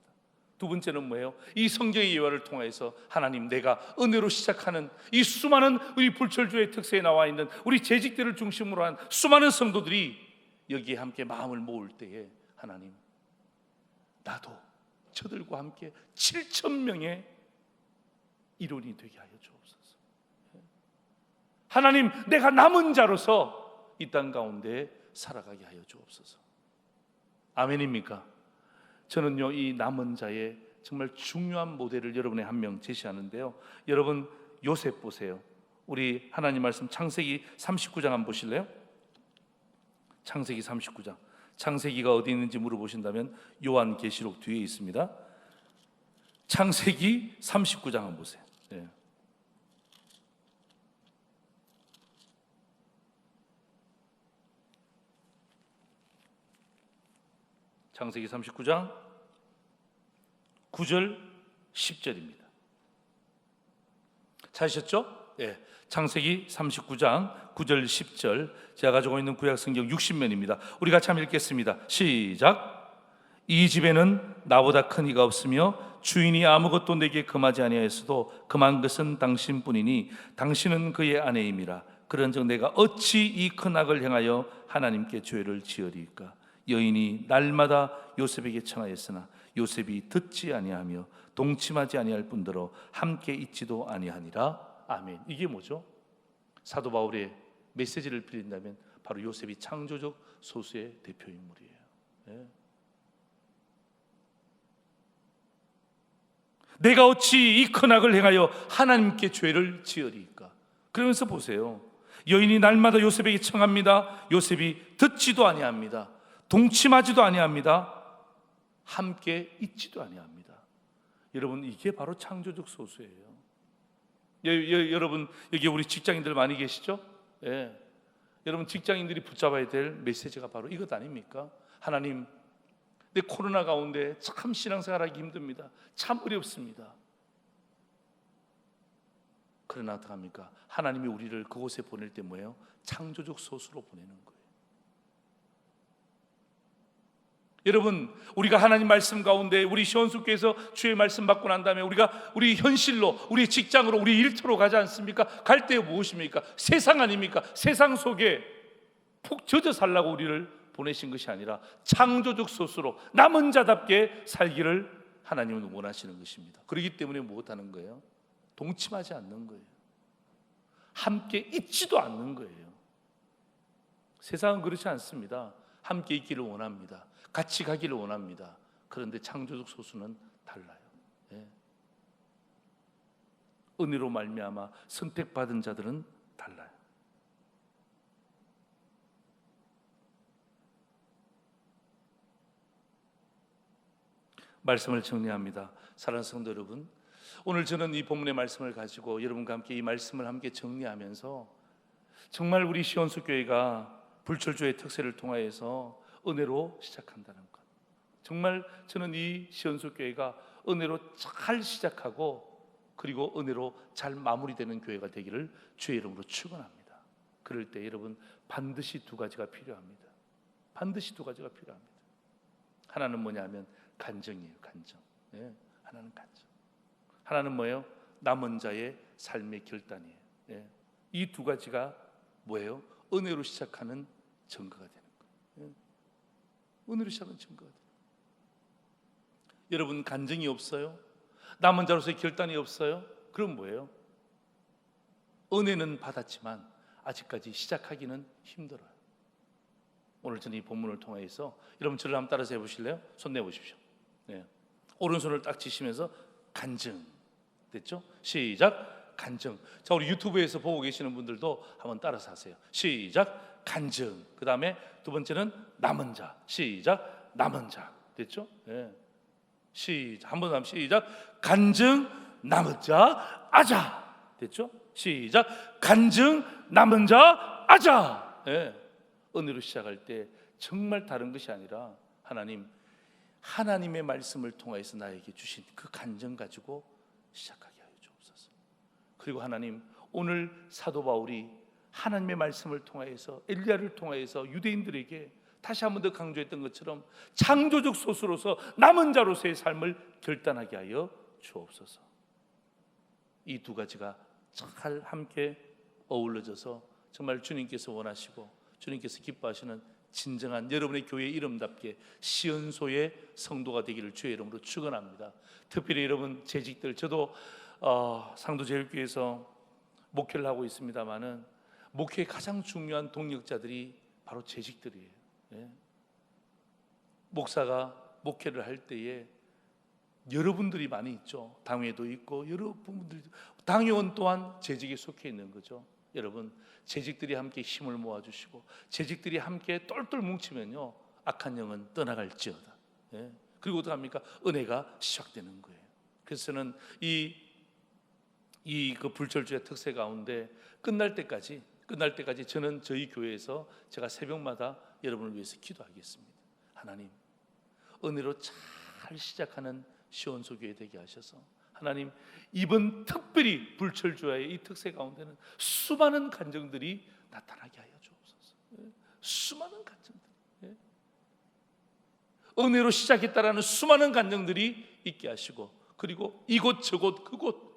두 번째는 뭐예요? 이 성경의 예화를 통해서 하나님, 내가 은혜로 시작하는 이 수많은 우리 불철주의 특세에 나와 있는 우리 재직들을 중심으로 한 수많은 성도들이 여기에 함께 마음을 모을 때에 하나님, 나도 저들과 함께 7,000명의 일원이 되게 하여 주옵소서. 하나님, 내가 남은 자로서 이 땅 가운데 살아가게 하여 주옵소서. 아멘입니까? 저는요, 이 남은 자의 정말 중요한 모델을 여러분의 한 명 제시하는데요. 여러분, 요셉 보세요. 우리 하나님 말씀 창세기 39장 한번 보실래요? 창세기 39장. 창세기가 어디 있는지 물어보신다면 요한계시록 뒤에 있습니다. 창세기 39장 한번 보세요. 네. 창세기 39장 9절 10절입니다. 찾으셨죠? 예. 창세기 39장 9절 10절, 제가 가지고 있는 구약성경 60면입니다. 우리 같이 한번 읽겠습니다. 시작. 이 집에는 나보다 큰 이가 없으며 주인이 아무것도 내게 금하지 아니하였어도 금한 것은 당신뿐이니 당신은 그의 아내임이라. 그런즉 내가 어찌 이 큰 악을 행하여 하나님께 죄를 지으리까? 여인이 날마다 요셉에게 청하였으나 요셉이 듣지 아니하며 동침하지 아니할 뿐더러 함께 있지도 아니하니라. 아멘. 이게 뭐죠? 사도 바울의 메시지를 빌린다면 바로 요셉이 창조적 소수의 대표 인물이에요. 예. 내가 어찌 이 큰 악을 행하여 하나님께 죄를 지으리까? 그러면서 보세요. 여인이 날마다 요셉에게 청합니다. 요셉이 듣지도 아니합니다. 동침하지도 아니합니다. 함께 있지도 아니합니다. 여러분, 이게 바로 창조적 소수예요. 여러분, 여기 우리 직장인들 많이 계시죠? 예. 여러분, 직장인들이 붙잡아야 될 메시지가 바로 이것 아닙니까? 하나님, 내 코로나 가운데 참 신앙생활하기 힘듭니다. 참 어렵습니다. 그러나 어떡합니까? 하나님이 우리를 그곳에 보낼 때 뭐예요? 창조적 소수로 보내는 거예요. 여러분, 우리가 하나님 말씀 가운데 우리 시원숙교에서 주의 말씀 받고 난 다음에 우리가 우리 현실로, 우리 직장으로, 우리 일터로 가지 않습니까? 갈 때 무엇입니까? 세상 아닙니까? 세상 속에 푹 젖어 살라고 우리를 보내신 것이 아니라 창조적 소수로 남은 자답게 살기를 하나님은 원하시는 것입니다. 그렇기 때문에 무엇하는 거예요? 동침하지 않는 거예요. 함께 있지도 않는 거예요. 세상은 그렇지 않습니다. 함께 있기를 원합니다. 같이 가기를 원합니다. 그런데 창조적 소수는 달라요. 예. 은혜로 말미암아 선택받은 자들은 달라요. 말씀을 정리합니다. 사랑하는 성도 여러분, 오늘 저는 이 본문의 말씀을 가지고 여러분과 함께 이 말씀을 함께 정리하면서 정말 우리 시온수교회가 불철주의 특세를 통하여서 은혜로 시작한다는 것, 정말 저는 이 시온수교회가 은혜로 잘 시작하고 그리고 은혜로 잘 마무리되는 교회가 되기를 주의 이름으로 축원합니다. 그럴 때 여러분, 반드시 두 가지가 필요합니다. 반드시 두 가지가 필요합니다. 하나는 뭐냐면 간정이에요. 간정. 예, 하나는 간정. 하나는 뭐예요? 남은 자의 삶의 결단이에요. 예. 이 두 가지가 뭐예요? 은혜로 시작하는 증거가 되는 거예요. 예. 은혜로 시작하는 증거가 돼요. 여러분, 간정이 없어요? 남은 자로서의 결단이 없어요? 그럼 뭐예요? 은혜는 받았지만 아직까지 시작하기는 힘들어요. 오늘 저는 이 본문을 통해서 여러분 저를 한번 따라서 해보실래요? 손 내보십시오. 네. 오른손을 딱 치시면서 간증. 됐죠? 시작. 간증. 자, 우리 유튜브에서 보고 계시는 분들도 한번 따라서 하세요. 시작. 간증. 그 다음에 두 번째는 남은 자. 시작. 남은 자. 됐죠? 네. 시작. 한 번 하면 시작. 간증. 남은 자. 아자. 됐죠? 시작. 간증. 남은 자. 아자. 네. 은혜로 시작할 때 정말 다른 것이 아니라 하나님의 말씀을 통해서 나에게 주신 그 간증 가지고 시작하게 하여 주옵소서. 그리고 하나님, 오늘 사도 바울이 하나님의 말씀을 통해서 엘리야를 통해서 유대인들에게 다시 한 번 더 강조했던 것처럼 창조적 소수로서 남은 자로서의 삶을 결단하게 하여 주옵소서. 이 두 가지가 잘 함께 어우러져서 정말 주님께서 원하시고 주님께서 기뻐하시는 진정한 여러분의 교회 이름답게 시온소의 성도가 되기를 주의 이름으로 축원합니다. 특별히 여러분 재직들, 저도 상도제일교회에서 목회를 하고 있습니다마는 목회의 가장 중요한 동력자들이 바로 재직들이에요. 예. 목사가 목회를 할 때에 여러분들이 많이 있죠. 당회도 있고 여러분들이, 당회원 또한 재직에 속해 있는 거죠. 여러분, 재직들이 함께 힘을 모아주시고 재직들이 함께 똘똘 뭉치면요, 악한 영은 떠나갈지어다. 예. 그리고 어떡합니까? 은혜가 시작되는 거예요. 그래서 저는 그 불철주의 특세 가운데 끝날 때까지 저는 저희 교회에서 제가 새벽마다 여러분을 위해서 기도하겠습니다. 하나님, 은혜로 잘 시작하는 시온소교회 되게 하셔서 하나님, 이번 특별히 불철주야의 이 특세 가운데는 수많은 간증들이 나타나게 하여 주옵소서. 수많은 간증들, 은혜로 시작했다라는 수많은 간증들이 있게 하시고, 그리고 이곳 저곳 그곳,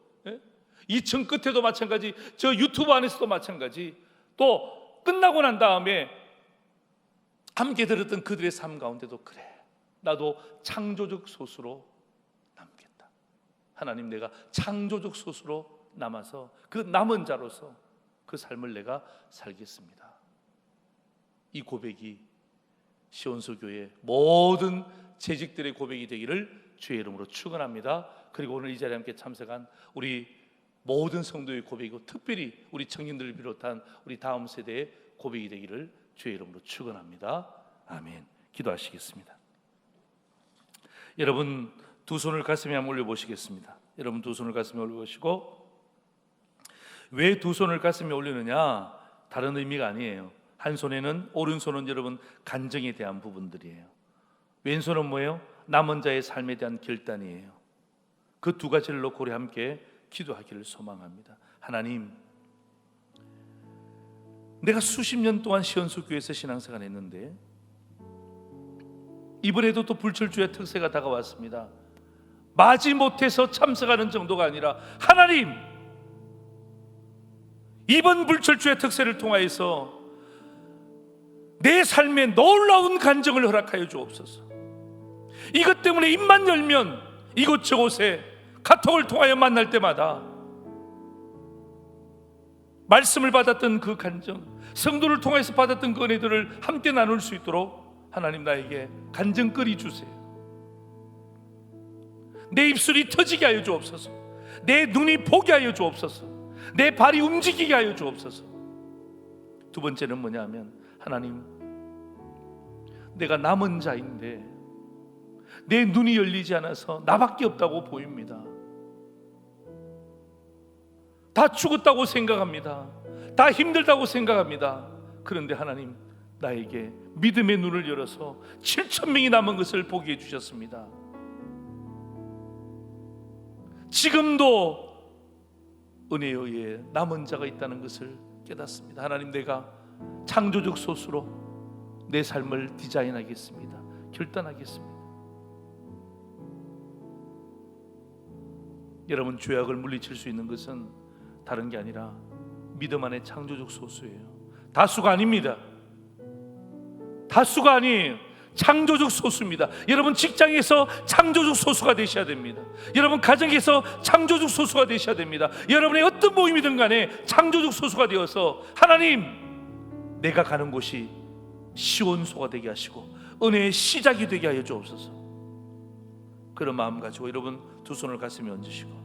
이 층 끝에도 마찬가지, 저 유튜브 안에서도 마찬가지, 또 끝나고 난 다음에 함께 들었던 그들의 삶 가운데도 그래, 나도 창조적 소수로 남겠다. 하나님, 내가 창조적 소수로 남아서 그 남은 자로서 그 삶을 내가 살겠습니다. 이 고백이 시온소교회 모든 재직들의 고백이 되기를 주의 이름으로 축원합니다. 그리고 오늘 이 자리에 함께 참석한 우리 모든 성도의 고백이고 특별히 우리 청년들을 비롯한 우리 다음 세대의 고백이 되기를 주의 이름으로 축원합니다. 아멘. 기도하시겠습니다. 여러분 두 손을 가슴에 한번 올려보시겠습니다. 여러분 두 손을 가슴에 올려보시고, 왜 두 손을 가슴에 올리느냐? 다른 의미가 아니에요. 한 손에는, 오른손은 여러분 간정에 대한 부분들이에요. 왼손은 뭐예요? 남은 자의 삶에 대한 결단이에요. 그 두 가지를 놓고 우리 함께 기도하기를 소망합니다. 하나님, 내가 수십 년 동안 시온소교회에서 신앙생활을 했는데 이번에도 또 불철주의 특세가 다가왔습니다. 마지못해서 참석하는 정도가 아니라 하나님, 이번 불철주의 특세를 통하여서 내 삶에 놀라운 간증을 허락하여 주옵소서. 이것 때문에 입만 열면 이곳저곳에 카톡을 통하여 만날 때마다 말씀을 받았던 그 간증, 성도를 통해서 받았던 그 은혜들을 함께 나눌 수 있도록 하나님 나에게 간증거리 주세요. 내 입술이 터지게 하여 주옵소서. 내 눈이 보게 하여 주옵소서. 내 발이 움직이게 하여 주옵소서. 두 번째는 뭐냐면, 하나님, 내가 남은 자인데 내 눈이 열리지 않아서 나밖에 없다고 보입니다. 다 죽었다고 생각합니다. 다 힘들다고 생각합니다. 그런데 하나님, 나에게 믿음의 눈을 열어서 7,000명이 남은 것을 보게 해주셨습니다. 지금도 은혜에 의해 남은 자가 있다는 것을 깨닫습니다. 하나님, 내가 창조적 소수로 내 삶을 디자인하겠습니다. 결단하겠습니다. 여러분, 죄악을 물리칠 수 있는 것은 다른 게 아니라 믿음 안에 창조적 소수예요. 다수가 아닙니다. 다수가 아니에요. 창조적 소수입니다. 여러분 직장에서 창조적 소수가 되셔야 됩니다. 여러분 가정에서 창조적 소수가 되셔야 됩니다. 여러분의 어떤 모임이든 간에 창조적 소수가 되어서 하나님, 내가 가는 곳이 시온소가 되게 하시고 은혜의 시작이 되게 하여 주옵소서. 그런 마음 가지고 여러분 두 손을 가슴에 얹으시고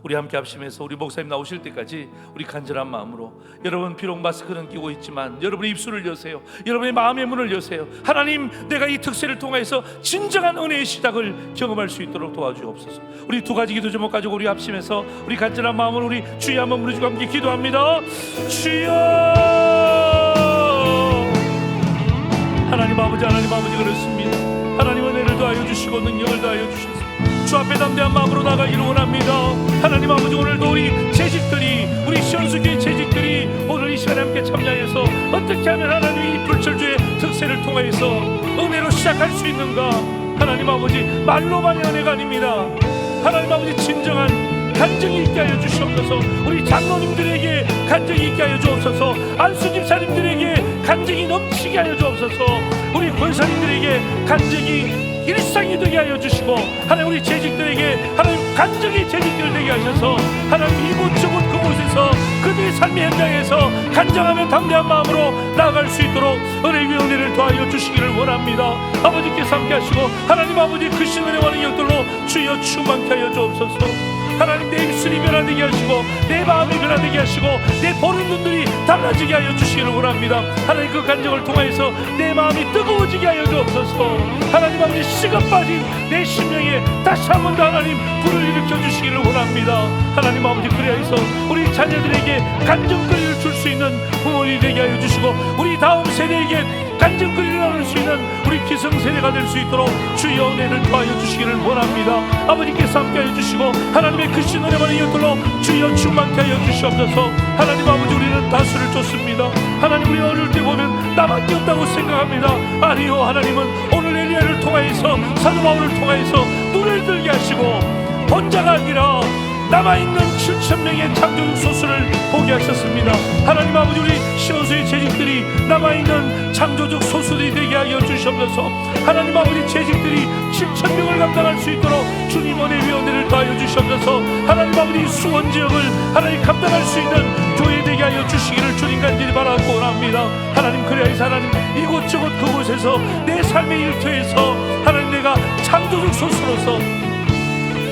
우리 함께 합심해서 우리 목사님 나오실 때까지 우리 간절한 마음으로, 여러분 비록 마스크는 끼고 있지만 여러분의 입술을 여세요. 여러분의 마음의 문을 여세요. 하나님, 내가 이 특세를 통해서 진정한 은혜의 시작을 경험할 수 있도록 도와주옵소서. 우리 두 가지 기도 제목 가지고 우리 합심해서 우리 간절한 마음으로 우리 주여 한번 부르시고 함께 기도합니다. 주여, 하나님 아버지, 하나님 아버지, 그렇습니다. 하나님 은혜를 더하여 주시고 능력을 더하여 주셔서 주 앞에 담대한 마음으로 나가기를 원합니다. 하나님 아버지, 오늘도 우리 재직들이, 우리 시온소교회 재직들이 오늘 이 시간에 함께 참여해서 어떻게 하면 하나님이 이 불철주의 특세를 통해서 은혜로 시작할 수 있는가. 하나님 아버지, 말로만이 은혜가 아닙니다. 하나님 아버지, 진정한 간증이 있게 하여 주시옵소서. 우리 장로님들에게 간증이 있게 하여 주옵소서. 안수 집사님들에게 간증이 넘치게 하여 주옵소서. 우리 권사님들에게 간증이 일상이 되게 하여 주시고, 하나님 우리 재직들에게 하나님 간증이 재직들 되게 하셔서 하나님 이곳저곳 그곳에서 그들의 삶의 현장에서 간증하며 담대한 마음으로 나아갈 수 있도록 은혜 위에 은혜를 더하여 주시기를 원합니다. 아버지께서 함께 하시고 하나님 아버지 그 신은혜와 능력들로 주여 충만케 하여 주옵소서. 하나님, 내 입술이 변화되게 하시고 내 마음이 변화되게 하시고 내 보는 눈들이 달라지게 하여 주시기를 원합니다. 하나님, 그 간증을 통해서 내 마음이 뜨거워지게 하여 주옵소서. 하나님 아버지, 식어 빠진 내 심령에 다시 한 번 더 하나님 불을 일으켜 주시기를 원합니다. 하나님 아버지, 그리하여서 우리 자녀들에게 간증거리를 줄 수 있는 부모님이 되게 하여 주시고 우리 다음 세대에게 간증거리를 나눌 수 있는 우리 기성세대가 될 수 있도록 주여 은혜를 더하여 주시기를 원합니다. 아버지께서 함께하여 주시고 하나님의 크신 은혜만의 이웃들로 주여 충만케 하여 주시옵소서. 하나님 아버지, 우리는 다수를 쫓습니다. 하나님, 우리 어릴 때 보면 나밖에 없다고 생각합니다. 아니요, 하나님은 오늘 엘리야를 통하여서, 사도 바울을 통하여서 눈을 들게 하시고 혼자가 아니라 남아있는 7,000명의 창조적 소수를 보게 하셨습니다. 하나님 아버지, 우리 시온소의 재직들이 남아있는 창조적 소수들이 되게 하여 주시옵소서. 하나님 아버지, 재직들이 7,000명을 감당할 수 있도록 주님 은혜위원회를 더하여 주시옵소서. 하나님 아버지, 수원 지역을 하나님 감당할 수 있는 교회 되게 하여 주시기를 주님 간절히 바라고 원합니다. 하나님, 그래야지 하나님 이곳저곳 그곳에서 내 삶의 일터에서 하나님 내가 창조적 소수로서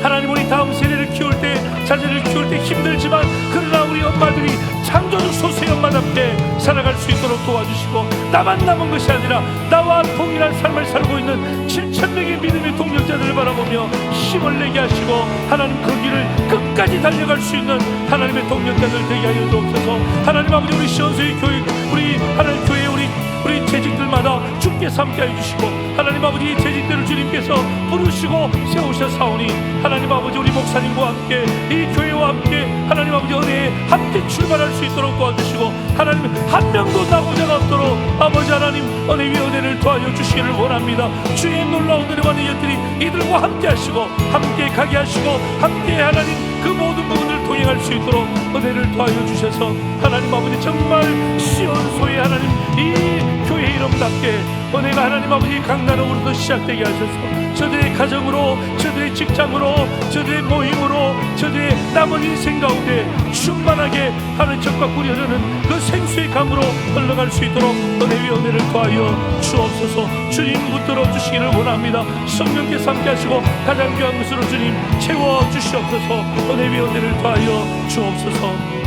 하나님 우리 다음 세대를 키울 때, 자녀를 키울 때 힘들지만 그러나 우리 엄마들이 창조적 소수의 엄마답게 살아갈 수 있도록 도와주시고, 나만 남은 것이 아니라 나와 동일한 삶을 살고 있는 7,000명의 믿음의 동력자들을 바라보며 힘을 내게 하시고 하나님 그 길을 끝까지 달려갈 수 있는 하나님의 동력자들 되게 하여 주옵소서. 하나님 아버지, 우리 시온소의 교회, 우리 하나님 교회 우리 재직들마다 주께서 함께해 주시고, 하나님 아버지, 이 재직들을 주님께서 부르시고 세우셨사오니 하나님 아버지, 우리 목사님과 함께 이 교회와 함께 하나님 아버지 은혜에 함께 출발할 수 있도록 도와주시고, 하나님 한 명도 나고자가 없도록 아버지 하나님 은혜 위에 은혜를 도와여 주시기를 원합니다. 주의 놀라운 은혜와 능력들이 이들과 함께 하시고 함께 가게 하시고 함께 하나님 그 모든 부분을 동행할 수 있도록 은혜를 도와여 주셔서 하나님 아버지, 정말 시온소의 하나님 이 교회 이름답게 은혜가 하나님 아버지 강단으로부터 시작되게 하셔서 저들의 가정으로, 저들의 직장으로, 저들의 모임으로, 저들의 남은 인생 가운데 충만하게 하는 적과 꿀이 흐르는 그 생수의 강으로 흘러갈 수 있도록 은혜 위에 은혜를 더하여 주옵소서. 주님 붙들어 주시기를 원합니다. 성령께서 함께 하시고 가장 귀한 것으로 주님 채워 주시옵소서. 은혜 위에 은혜를 더하여 주옵소서.